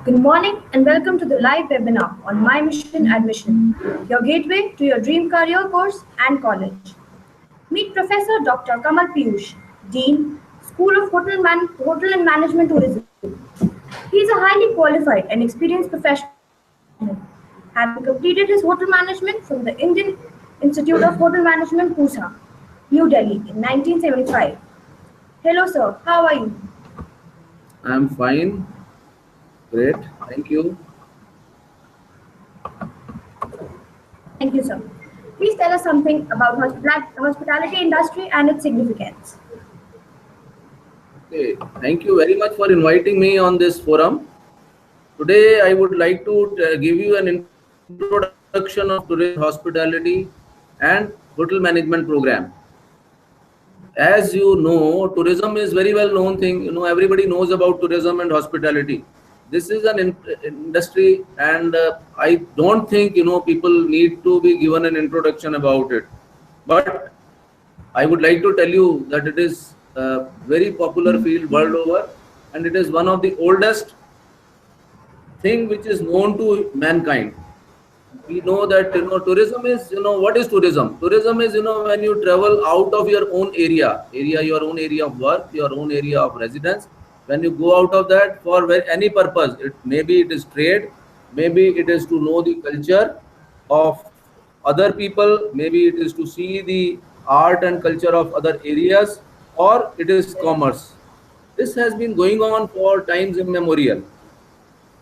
Good morning and welcome to the live webinar on My Mission Admission, your gateway to your dream career course and college. Meet Professor Dr. Kamal Piyush, Dean, School of Hotel and Management Tourism. He is a highly qualified and experienced professional, having completed his hotel management from the Indian Institute of Hotel Management, Pusa, New Delhi in 1975. Hello sir, how are you? I'm fine. Great. Thank you. Thank you sir. Please tell us something about hospitality industry and its significance. Okay. Thank you very much for inviting me on this forum. Today, I would like to give you an introduction of tourism, hospitality, and hotel management program. As you know, tourism is very well known thing. Everybody knows about tourism and hospitality. This is an industry, and I don't think people need to be given an introduction about it. But I would like to tell you that it is a very popular field world over, and it is one of the oldest thing which is known to mankind. We know that tourism is what is tourism? Tourism is when you travel out of your own your own area of work, your own area of residence. When you go out of that for any purpose, maybe it is trade, maybe it is to know the culture of other people, maybe it is to see the art and culture of other areas, or it is commerce. This has been going on for times immemorial,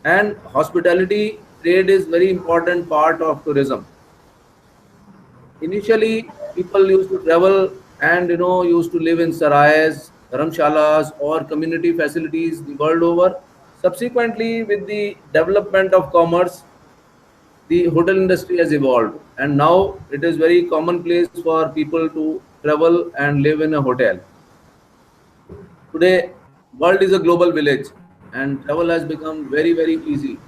and hospitality trade is very important part of tourism. Initially, people used to travel and used to live in sarais, dharamshalas, or community facilities the world over. Subsequently, with the development of commerce, the hotel industry has evolved, and now it is very commonplace for people to travel and live in a hotel. Today, world is a global village, and travel has become very easy.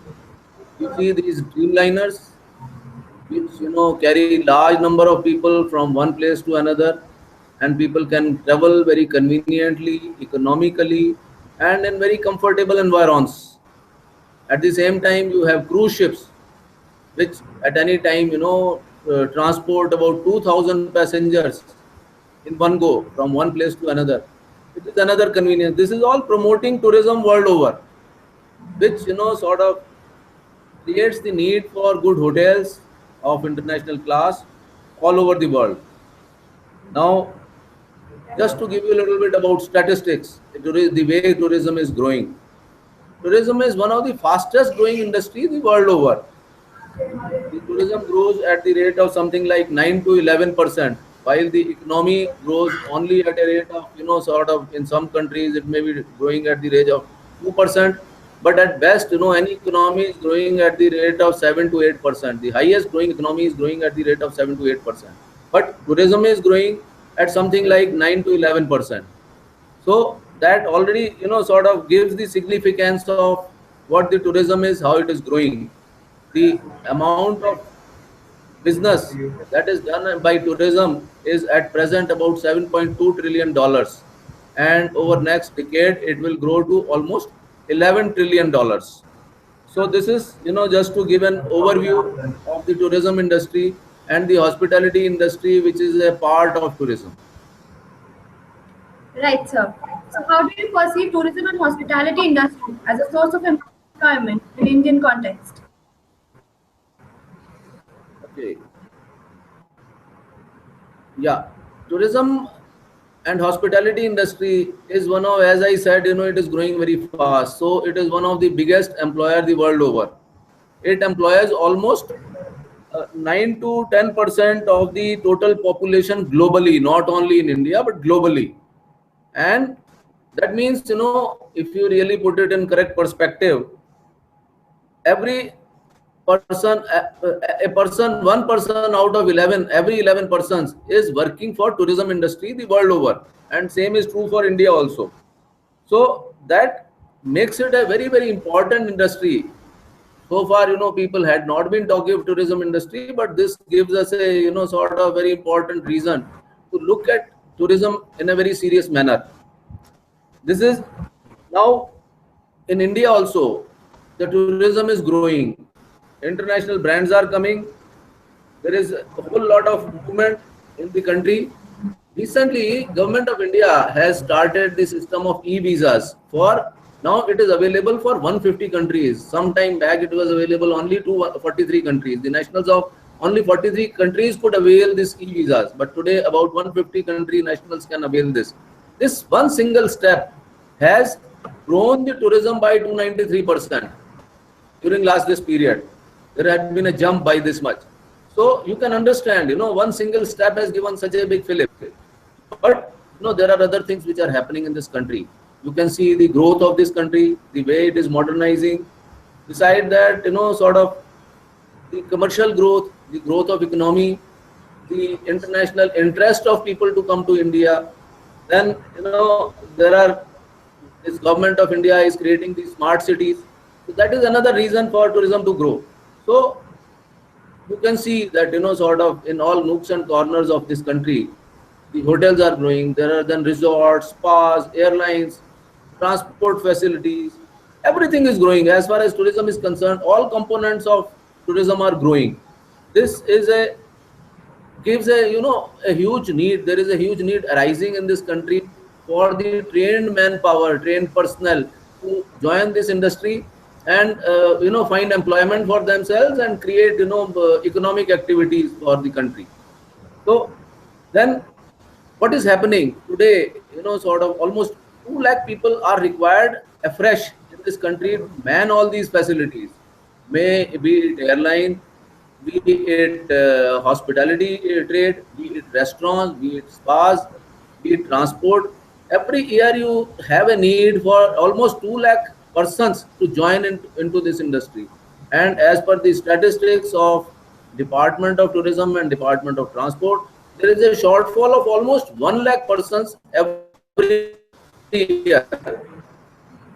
You see these dreamliners, which carry large number of people from one place to another, and people can travel very conveniently, economically, and in very comfortable environs. At the same time, you have cruise ships, which at any time transport about 2,000 passengers in one go from one place to another. It is another convenience. This is all promoting tourism world over, which sort of creates the need for good hotels of international class all over the world. Now, just to give you a little bit about statistics, the way tourism is growing. Tourism is one of the fastest growing industry the world over. The tourism grows at the rate of something like 9 to 11%, while the economy grows only at a rate of, sort of in some countries it may be growing at the rate of 2%, but at best, any economy is growing at the rate of 7 to 8%. The highest growing economy is growing at the rate of 7 to 8%, but tourism is growing at something like 9 to 11%. So that already, sort of gives the significance of what the tourism is, how it is growing. The amount of business that is done by tourism is at present about $7.2 trillion, and over next decade it will grow to almost $11 trillion. So this is just to give an overview of the tourism industry and the hospitality industry, which is a part of tourism. Right, sir. So, how do you perceive tourism and hospitality industry as a source of employment in Indian context? Okay. Yeah, tourism and hospitality industry is one of, as I said, it is growing very fast. So it is one of the biggest employer the world over. It employs almost 9 to 10% of the total population globally, not only in India but globally. And that means, if you really put it in correct perspective, every person, one person out of 11, every 11 persons is working for tourism industry the world over, and same is true for India also. So that makes it a very important industry. So far, people had not been talking of tourism industry, but this gives us a sort of very important reason to look at tourism in a very serious manner. This is now in India also. the tourism is growing. International brands are coming. There is a whole lot of movement in the country. Recently, Government of India has started the system of e-visas for now it is available for 150 countries. Some time back it was available only to 43 countries. The nationals of only 43 countries could avail this e-visas, but today about 150 country nationals can avail this. This one single step has grown the tourism by 293% during last this period. There had been a jump by this much. So you can understand, one single step has given such a big fillip. But there are other things which are happening in this country. You can see the growth of this country, the way it is modernizing. Beside that, sort of the commercial growth, the growth of economy, the international interest of people to come to India. Then, there are, this government of India is creating these smart cities. So that is another reason for tourism to grow. So you can see that, sort of in all nooks and corners of this country, the hotels are growing. There are then resorts, spas, airlines, transport facilities. Everything is growing. As far as tourism is concerned, all components of tourism are growing. This is gives a huge need. There is a huge need arising in this country for the trained manpower, trained personnel to join this industry and find employment for themselves and create economic activities for the country. So then what is happening today, sort of almost 2 lakh people are required afresh in this country to man all these facilities, may be it airline, be it hospitality trade, be it restaurants, be it spas, be it transport. Every year you have a need for almost 2 lakh persons to join into this industry. And as per the statistics of Department of Tourism and Department of Transport, there is a shortfall of almost 1 lakh persons every year.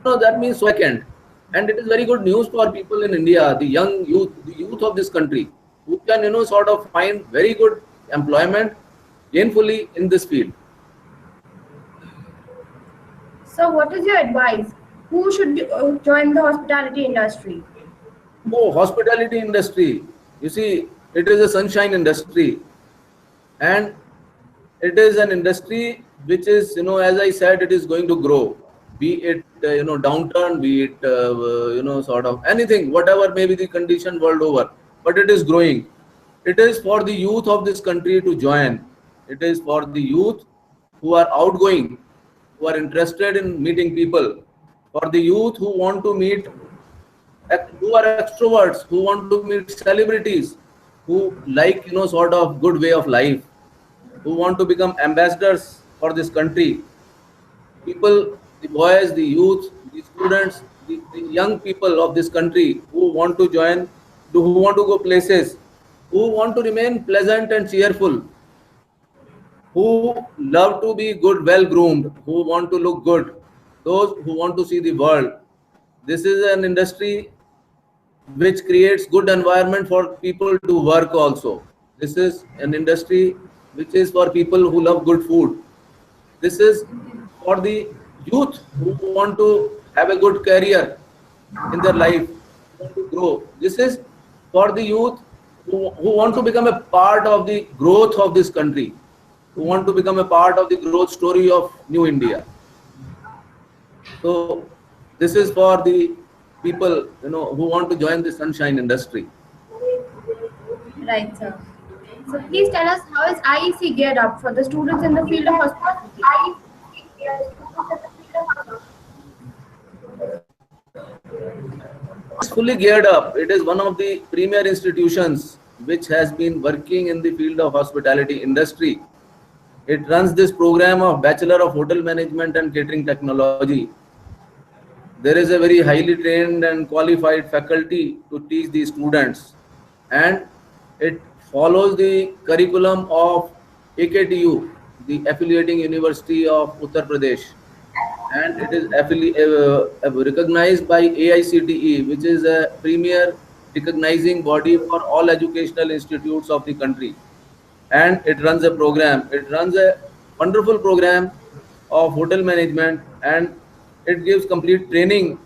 That means vacant. And it is very good news for people in India, the young youth, the youth of this country, who can, sort of find very good employment gainfully in this field. So, what is your advice? Who should join the hospitality industry? Oh, hospitality industry. You see, it is a sunshine industry. And it is an industry which is, as I said, it is going to grow. Be it, downturn, be it, sort of anything, whatever may be the condition world over. But it is growing. It is for the youth of this country to join. It is for the youth who are outgoing, who are interested in meeting people, for the youth who want to meet, who are extroverts, who want to meet celebrities, who like, sort of good way of life, who want to become ambassadors for this country. People, the boys, the youth, the students, the young people of this country who want to join, who want to go places, who want to remain pleasant and cheerful, who love to be good, well groomed, who want to look good, those who want to see the world. This is an industry which creates good environment for people to work also. This is an industry which is for people who love good food. This is for the youth who want to have a good career in their life, who want to grow. This is for the youth who want to become a part of the growth of this country, who want to become a part of the growth story of New India. So this is for the people, who want to join the sunshine industry. Right, sir. So please tell us, how is IEC geared up for the students in the field of hospitality? It's fully geared up. It is one of the premier institutions which has been working in the field of hospitality industry. It runs this program of Bachelor of Hotel Management and Catering Technology. There is a very highly trained and qualified faculty to teach the students, and it follows the curriculum of AKTU, the affiliating university of Uttar Pradesh, and it is recognized by AICTE, which is a premier recognizing body for all educational institutes of the country. And it runs a program. It runs a wonderful program of hotel management, and it gives complete training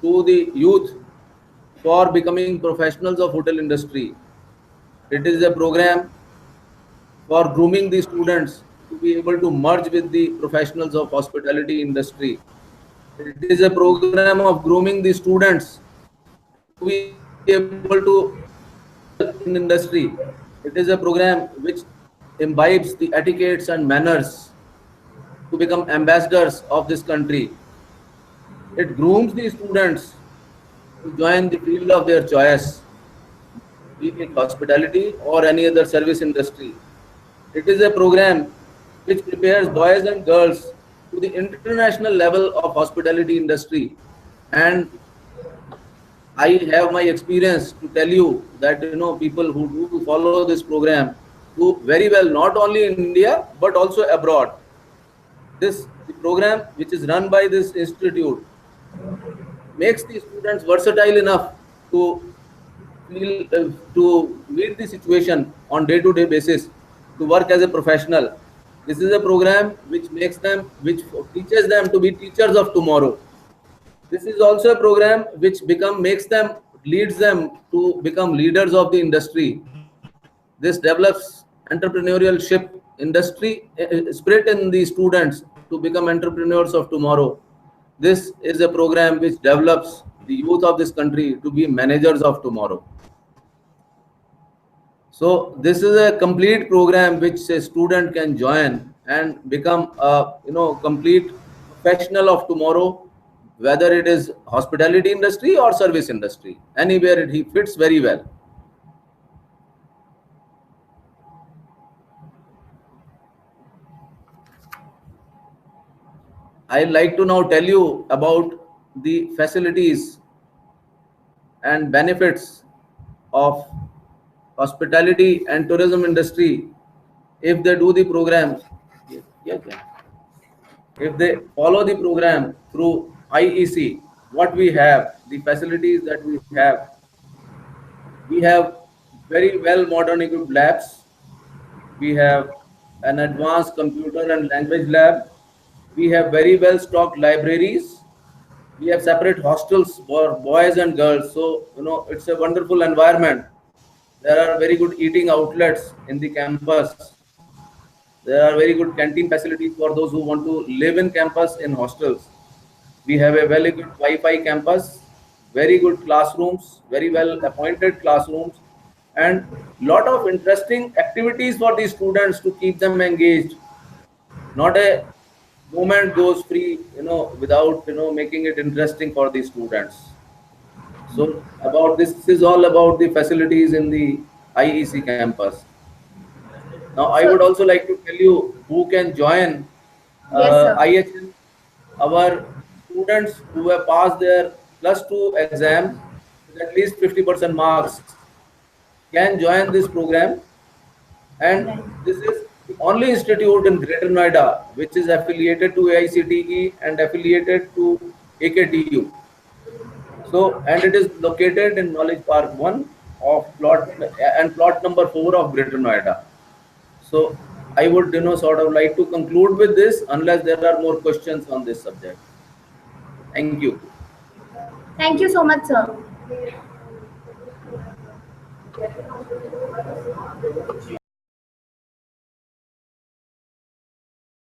to the youth for becoming professionals of hotel industry. It is a program for grooming the students to be able to merge with the professionals of hospitality industry. It is a program of grooming the students to be able to in industry. It is a program which imbibes the etiquettes and manners to become ambassadors of this country. It grooms the students to join the field of their choice, be it hospitality or any other service industry. It is a program which prepares boys and girls to the international level of hospitality industry. And I have my experience to tell you that people who do follow this program do very well, not only in India but also abroad. The program which is run by this institute makes the students versatile enough to to meet the situation on day-to-day basis, to work as a professional. This is a program which teaches them to be teachers of tomorrow. This is also a program which leads them to become leaders of the industry. This develops entrepreneurship industry spirit in the students to become entrepreneurs of tomorrow. This is a program which develops the youth of this country to be managers of tomorrow. So this is a complete program which a student can join and become a complete professional of tomorrow, whether it is hospitality industry or service industry. Anywhere he fits very well. I'd like to now tell you about the facilities and benefits of hospitality and tourism industry if they do the program. If they follow the program through IEC, what we have, the facilities that we have very well modern equipped labs. We have an advanced computer and language lab. We have very well stocked libraries. We have separate hostels for boys and girls. So, it's a wonderful environment. There are very good eating outlets in the campus. There are very good canteen facilities for those who want to live in campus in hostels. We have a very good Wi-Fi campus, very good classrooms, very well appointed classrooms, and lot of interesting activities for the students to keep them engaged. Not a moment goes free, without making it interesting for the students. So about this is all about the facilities in the IEC campus. Now, I would So, also like to tell you who can join yes, sir. IHL. Our students who have passed their +2 exam with at least 50% marks can join this program. And Right. this is the only institute in Greater Noida which is affiliated to AICTE and affiliated to AKTU. So, and it is located in Knowledge Park 1 of plot number 4 of Greater Noida. So I would sort of like to conclude with this unless there are more questions on this subject. Thank you. Thank you so much, sir.